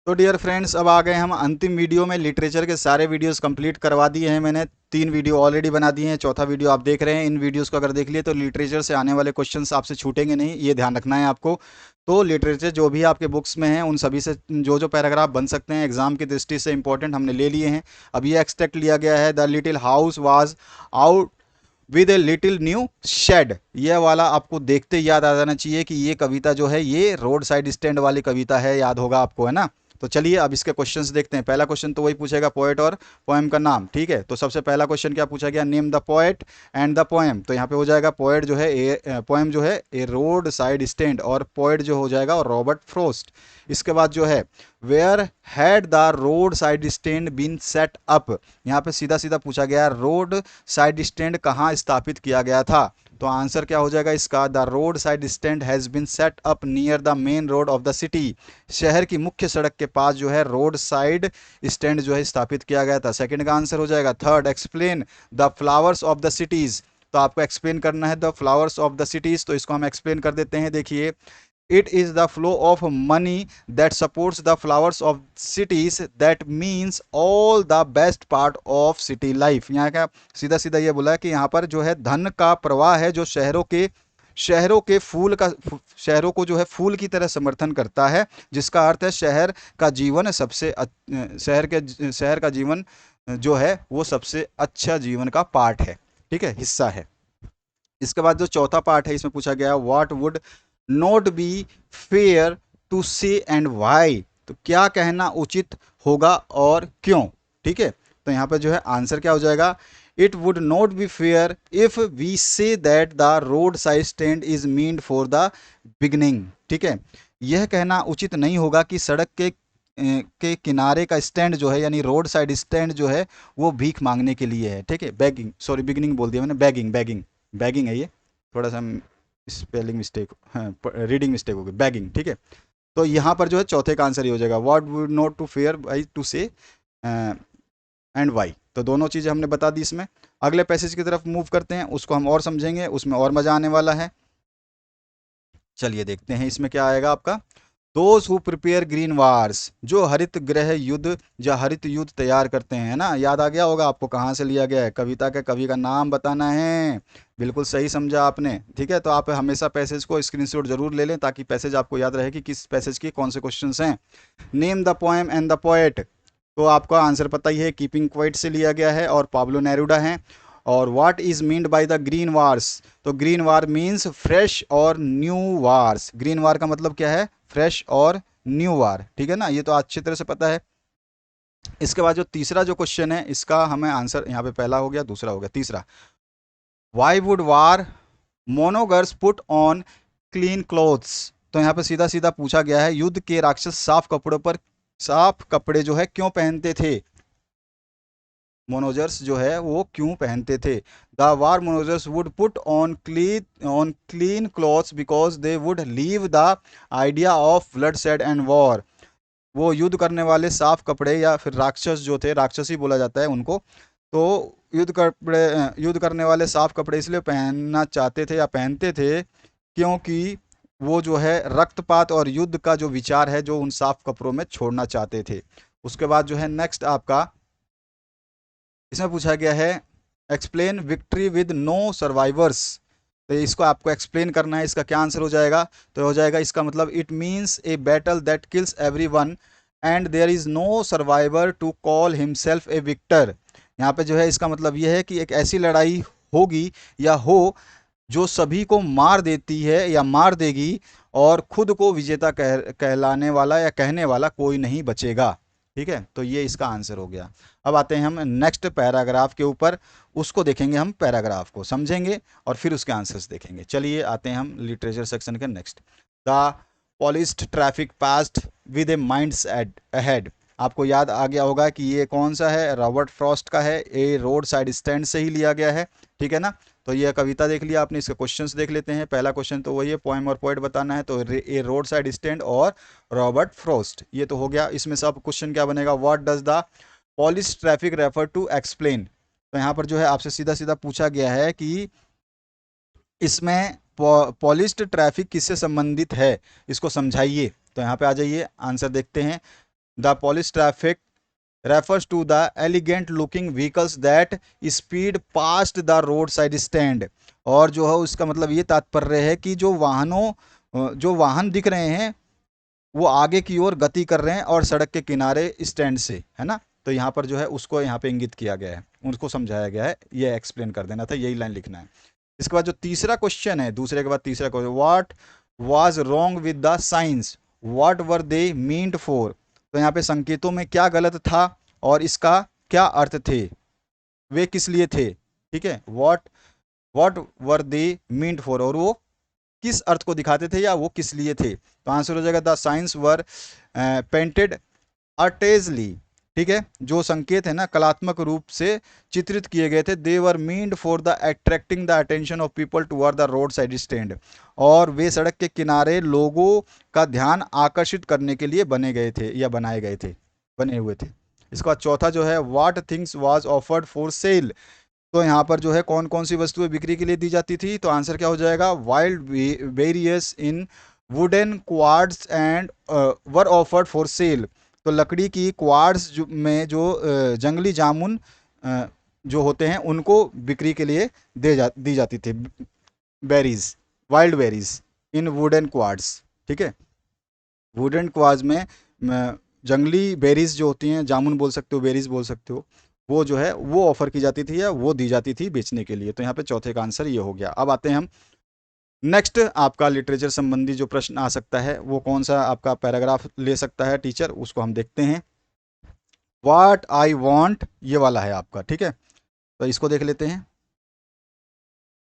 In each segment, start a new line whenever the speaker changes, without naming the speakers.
तो dear friends, अब आ गए हम अंतिम वीडियो में। लिटरेचर के सारे वीडियोस कंप्लीट करवा दिए हैं मैंने। 3 वीडियो ऑलरेडी बना दिए हैं, चौथा वीडियो आप देख रहे हैं। इन वीडियोस को अगर देख लिए तो लिटरेचर से आने वाले क्वेश्चंस आपसे छूटेंगे नहीं, ये ध्यान रखना है आपको। तो लिटरेचर जो भी आपके बुक्स में है उन सभी से जो जो पैराग्राफ बन सकते हैं एग्जाम की दृष्टि से इंपॉर्टेंट हमने ले लिए हैं। अब ये एक्सट्रैक्ट लिया गया है, the little house was out with a little new shade. ये वाला आपको देखते याद आ जाना चाहिए कि ये कविता जो है ये रोड साइड स्टैंड वाली कविता है, याद होगा आपको, है ना। तो चलिए अब इसके क्वेश्चंस देखते हैं। पहला क्वेश्चन तो वही पूछेगा, पोएट और पोएम का नाम, ठीक है। तो सबसे पहला क्वेश्चन क्या पूछा गया, name the poet and the poem. तो यहाँ पे हो जाएगा पोएट जो है पोएम जो है ए रोड साइड स्टैंड, और पोएट जो हो जाएगा और रॉबर्ट फ्रोस्ट। इसके बाद जो है where had the roadside stand been set up. यहाँ पे सीधा सीधा पूछा गया रोड साइड स्टैंड कहाँ स्थापित किया गया था। तो आंसर क्या हो जाएगा इसका, the roadside stand has been set up near the main road of the city. शहर की मुख्य सड़क के पास जो है रोड साइड स्टैंड जो है स्थापित किया गया था। सेकंड का आंसर हो जाएगा। Third, explain the flowers of the cities. तो आपको एक्सप्लेन करना है the flowers of the cities, तो इसको हम एक्सप्लेन कर देते हैं। देखिए, it is the flow of money that supports the flowers of cities, that means all the best part of city life। यहाँ का सीधा सीधा ये बोला है कि यहाँ पर जो है धन का प्रवाह है जो शहरों के फूल का शहरों को जो है फूल की तरह समर्थन करता है, जिसका अर्थ है शहर का जीवन शहर का जीवन जो है वो सबसे अच्छा जीवन का पार्ट है, ठीक है, हिस्सा है। इसके बाद जो चौथा पार्ट है इसमें पूछा गया what would not be fair to say and why. तो क्या कहना उचित होगा और क्यों, ठीक है। तो यहाँ पे जो है आंसर क्या हो जाएगा, it would not be fair if we say that the roadside stand is meant for the beginning, ठीक है। यह कहना उचित नहीं होगा कि सड़क के किनारे का स्टैंड जो है यानी रोड साइड स्टैंड जो है वो भीख मांगने के लिए है, ठीक है। बैगिंग, सॉरी बिगनिंग बोल दिया मैंने, बैगिंग बैगिंग बैगिंग है ये, थोड़ा सा स्पेलिंग मिस्टेक, हाँ रीडिंग मिस्टेक हो गई, बैगिंग, ठीक है। तो यहाँ पर जो है चौथे का आंसर ही हो जाएगा, what would not to fair by to say and why. तो दोनों चीज़ें हमने बता दी इसमें। अगले पैसेज की तरफ मूव करते हैं, उसको हम और समझेंगे, उसमें और मज़ा आने वाला है। चलिए देखते हैं इसमें क्या आएगा आपका। Those who prepare green wars, जो हरित गृह युद्ध या हरित युद्ध तैयार करते हैं ना, याद आ गया होगा आपको कहाँ से लिया गया है, कविता के कवि का नाम बताना है। बिल्कुल सही समझा आपने, ठीक है। तो आप हमेशा पैसेज को स्क्रीनशॉट जरूर ले लें ताकि पैसेज आपको याद रहे कि किस पैसेज के कौन से क्वेश्चंस हैं। Name the poem and the poet, तो आपका आंसर पता ही है, कीपिंग क्वाइट से लिया गया है और पाब्लो नेरुडा है। और what is meant by the green wars, तो ग्रीन वार मीन्स फ्रेश और न्यू वार्स। ग्रीन वार का मतलब क्या है, फ्रेश और न्यू वार, ठीक है ना, ये तो अच्छी तरह से पता है। इसके बाद जो तीसरा जो क्वेश्चन है इसका हमें आंसर, यहाँ पे पहला हो गया, दूसरा हो गया, तीसरा, why would warmongers put on clean clothes. तो यहाँ पे सीधा सीधा पूछा गया है युद्ध के राक्षस साफ कपड़े जो है क्यों पहनते थे। मोनोजर्स जो है वो क्यों पहनते थे। The warmongers would put on clean clothes because they would leave the idea of bloodshed and war. वो युद्ध करने वाले साफ कपड़े या फिर राक्षस जो थे, राक्षसी बोला जाता है उनको, तो युद्ध करने वाले साफ कपड़े इसलिए पहनना चाहते थे या पहनते थे क्योंकि वो जो है रक्तपात और युद्ध का जो विचार है जो उन साफ कपड़ों में छोड़ना चाहते थे। उसके बाद जो है नेक्स्ट आपका इसमें पूछा गया है explain victory with no survivors. तो इसको आपको एक्सप्लेन करना है, इसका क्या आंसर हो जाएगा। तो हो जाएगा इसका मतलब it means a battle that kills everyone and there is no survivor to call himself a victor. यहाँ पे जो है इसका मतलब यह है कि एक ऐसी लड़ाई होगी या हो जो सभी को मार देती है या मार देगी और खुद को विजेता कहलाने वाला या कहने वाला कोई नहीं बचेगा, ठीक है। तो ये इसका आंसर हो गया। अब आते हैं हम नेक्स्ट पैराग्राफ के ऊपर, उसको देखेंगे, हम पैराग्राफ को समझेंगे और फिर उसके आंसर्स देखेंगे। चलिए आते हैं हम लिटरेचर सेक्शन के next. The polished traffic past with A minds ahead. आपको याद आ गया होगा कि ये कौन सा है, रॉबर्ट फ्रॉस्ट का है, ए रोड साइड स्टैंड से ही लिया गया है, ठीक है ना। तो ये कविता देख लिया आपने, इसके क्वेश्चंस देख लेते हैं। पहला क्वेश्चन तो वही है, पोएम और पोएट बताना है, तो ए रोड साइड स्टैंड और रॉबर्ट फ्रॉस्ट, ये तो हो गया। इसमें से अब क्वेश्चन क्या बनेगा, what does the polish traffic refer to explain. तो यहाँ पर जो है आपसे सीधा सीधा पूछा गया है कि इसमें पॉलिश्ड ट्रैफिक किससे संबंधित है, इसको समझाइए। तो यहाँ पे आ जाइए, आंसर देखते हैं। The police traffic refers to the elegant looking vehicles that speed past the roadside stand। और जो है उसका मतलब ये तात्पर्य है कि जो वाहन दिख रहे हैं वो आगे की ओर गति कर रहे हैं और सड़क के किनारे स्टैंड से, है ना। तो यहाँ पर जो है उसको यहाँ पे इंगित किया गया है, उनको समझाया गया है, ये एक्सप्लेन कर देना था, यही लाइन लिखना है। इसके बाद जो तीसरा क्वेश्चन है, दूसरे के बाद तीसरा question, what was wrong with the science, what were they meant for. तो यहाँ पे संकेतों में क्या गलत था और इसका क्या अर्थ थे, वे किस लिए थे, ठीक है। What were they meant for, और वो किस अर्थ को दिखाते थे या वो किस लिए थे। तो आंसर हो जाएगा द साइंस वर पेंटेड अर्टेजली, ठीक है। जो संकेत है ना कलात्मक रूप से चित्रित किए गए थे, they were meant for the attracting the attention of people toward the roadside stand, और वे सड़क के किनारे लोगों का ध्यान आकर्षित करने के लिए बने गए थे या बनाए गए थे, बने हुए थे। इसका चौथा जो है what things was offered for sale. तो यहाँ पर जो है कौन कौन सी वस्तुएं बिक्री के लिए दी जाती थी। तो आंसर क्या हो जाएगा, wild various in wooden quartz and were offered for sale. तो लकड़ी की क्वार्ट्स में जो जंगली जामुन जो होते हैं उनको बिक्री के लिए दी जाती थी, बेरीज, वाइल्ड बेरीज इन वुडन क्वार्ट्स, ठीक है। वुडन क्वार्ट्स में जंगली बेरीज जो होती हैं, जामुन बोल सकते हो, बेरीज बोल सकते हो, वो जो है वो ऑफर की जाती थी या वो दी जाती थी बेचने के लिए। तो यहाँ पे चौथे का आंसर ये हो गया। अब आते हैं हम नेक्स्ट, आपका लिटरेचर संबंधी जो प्रश्न आ सकता है वो कौन सा आपका पैराग्राफ ले सकता है टीचर, उसको हम देखते हैं। व्हाट आई वांट, ये वाला है आपका, ठीक है। तो इसको देख लेते हैं,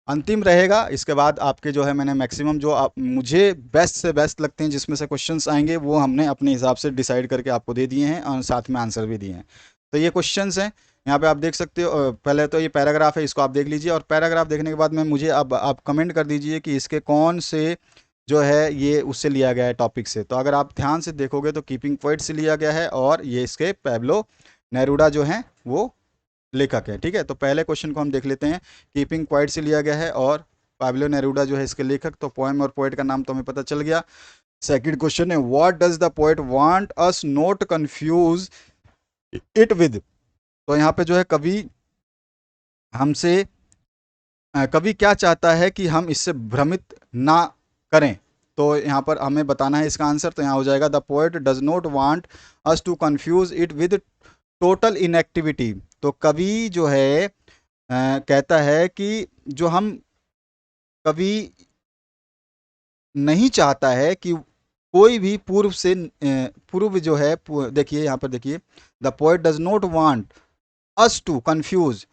अंतिम रहेगा। इसके बाद आपके जो है मैंने मैक्सिमम जो आप मुझे बेस्ट से बेस्ट लगते हैं जिसमें से क्वेश्चंस आएंगे वो हमने अपने हिसाब से डिसाइड करके आपको दे दिए हैं और साथ में आंसर भी दिए हैं। तो ये क्वेश्चंस हैं, यहाँ पे आप देख सकते हो। पहले तो ये पैराग्राफ है, इसको आप देख लीजिए, और पैराग्राफ देखने के बाद में मुझे अब आप कमेंट कर दीजिए कि इसके कौन से जो है ये उससे लिया गया है टॉपिक से। तो अगर आप ध्यान से देखोगे तो कीपिंग पोइट से लिया गया है, और ये इसके पैब्लो नेरूडा जो हैं वो लेखक है, ठीक है। तो पहले क्वेश्चन को हम देख लेते हैं, कीपिंग क्वाइट से लिया गया है और पाब्लो नेरूडा जो है इसके लेखक। तो पोएम और पोएट का नाम तो हमें पता चल गया। सेकंड क्वेश्चन है what does the poet want us not confuse it with. तो यहाँ पे जो है कवि हमसे कवि क्या चाहता है कि हम इससे भ्रमित ना करें। तो यहाँ पर हमें बताना है इसका आंसर। तो यहाँ हो जाएगा the poet does not want us to confuse it with total inactivity. तो कवि जो है कहता है कि जो हम कवि नहीं चाहता है कि कोई भी पूर्व जो है देखिए यहाँ पर देखिए, the poet does not want us to confuse.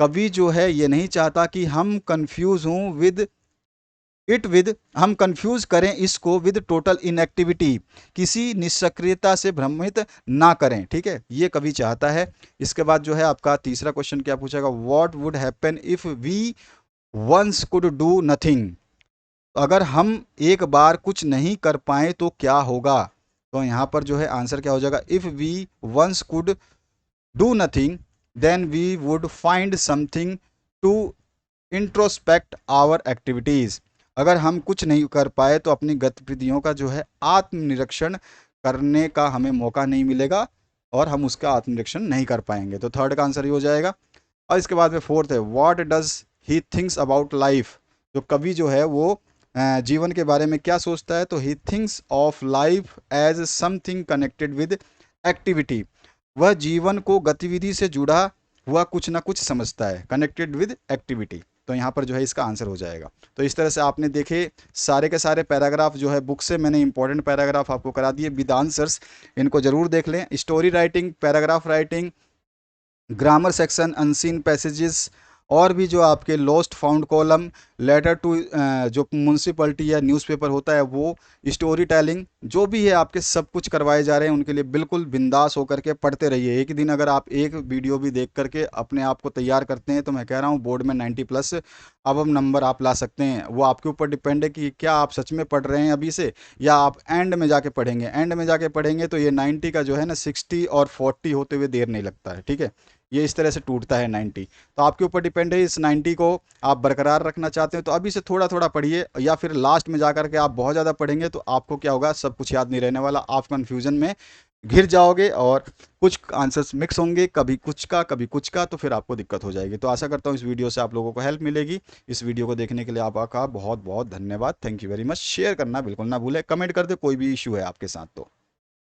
कवि जो है ये नहीं चाहता कि हम कंफ्यूज हों विद हम कंफ्यूज करें इसको विद टोटल इनएक्टिविटी, किसी निष्क्रियता से भ्रमित ना करें, ठीक है, ये कवि चाहता है। इसके बाद जो है आपका तीसरा क्वेश्चन क्या पूछेगा, what would happen if we once could do nothing. अगर हम एक बार कुछ नहीं कर पाए तो क्या होगा। तो यहाँ पर जो है आंसर क्या हो जाएगा, if we once could do nothing then we would find something to introspect our activities. अगर हम कुछ नहीं कर पाए तो अपनी गतिविधियों का जो है आत्मनिरीक्षण करने का हमें मौका नहीं मिलेगा और हम उसका आत्मनिरीक्षण नहीं कर पाएंगे। तो थर्ड का आंसर ये हो जाएगा। और इसके बाद में फोर्थ है what does he thinks about life. जो कवि जो है वो जीवन के बारे में क्या सोचता है। तो he thinks of life as something connected with activity. वह जीवन को गतिविधि से जुड़ा हुआ कुछ ना कुछ समझता है, कनेक्टेड विद एक्टिविटी। तो यहाँ पर जो है इसका आंसर हो जाएगा। तो इस तरह से आपने देखे सारे के सारे पैराग्राफ जो है बुक से मैंने इंपॉर्टेंट पैराग्राफ आपको करा दिए विद आंसर्स, इनको जरूर देख लें। Story writing, paragraph writing, grammar section, unseen passages, और भी जो आपके lost found column, letter to जो म्यूनसिपलिटी या न्यूज़पेपर होता है वो, स्टोरी टेलिंग, जो भी है आपके सब कुछ करवाए जा रहे हैं। उनके लिए बिल्कुल बिंदास होकर के पढ़ते रहिए। एक दिन अगर आप एक वीडियो भी देख करके अपने आप को तैयार करते हैं तो मैं कह रहा हूँ बोर्ड में 90+ अब नंबर आप ला सकते हैं। वो आपके ऊपर डिपेंड है कि क्या आप सच में पढ़ रहे हैं अभी से या आप एंड में जाके पढ़ेंगे। एंड में जाके पढ़ेंगे तो ये 90 का जो है ना 60 और 40 होते हुए देर नहीं लगता है, ठीक है। ये इस तरह से टूटता है 90। तो आपके ऊपर डिपेंड है, इस 90 को आप बरकरार रखना चाहते हैं तो अभी से थोड़ा थोड़ा पढ़िए, या फिर लास्ट में जाकर के आप बहुत ज़्यादा पढ़ेंगे तो आपको क्या होगा, सब कुछ याद नहीं रहने वाला, आप कन्फ्यूजन में घिर जाओगे और कुछ आंसर्स मिक्स होंगे, कभी कुछ का, तो फिर आपको दिक्कत हो जाएगी। तो आशा करता हूँ इस वीडियो से आप लोगों को हेल्प मिलेगी। इस वीडियो को देखने के लिए आपका बहुत बहुत धन्यवाद। Thank you very much. Share करना बिल्कुल ना भूलें, कमेंट कर दे कोई भी इशू है आपके साथ तो।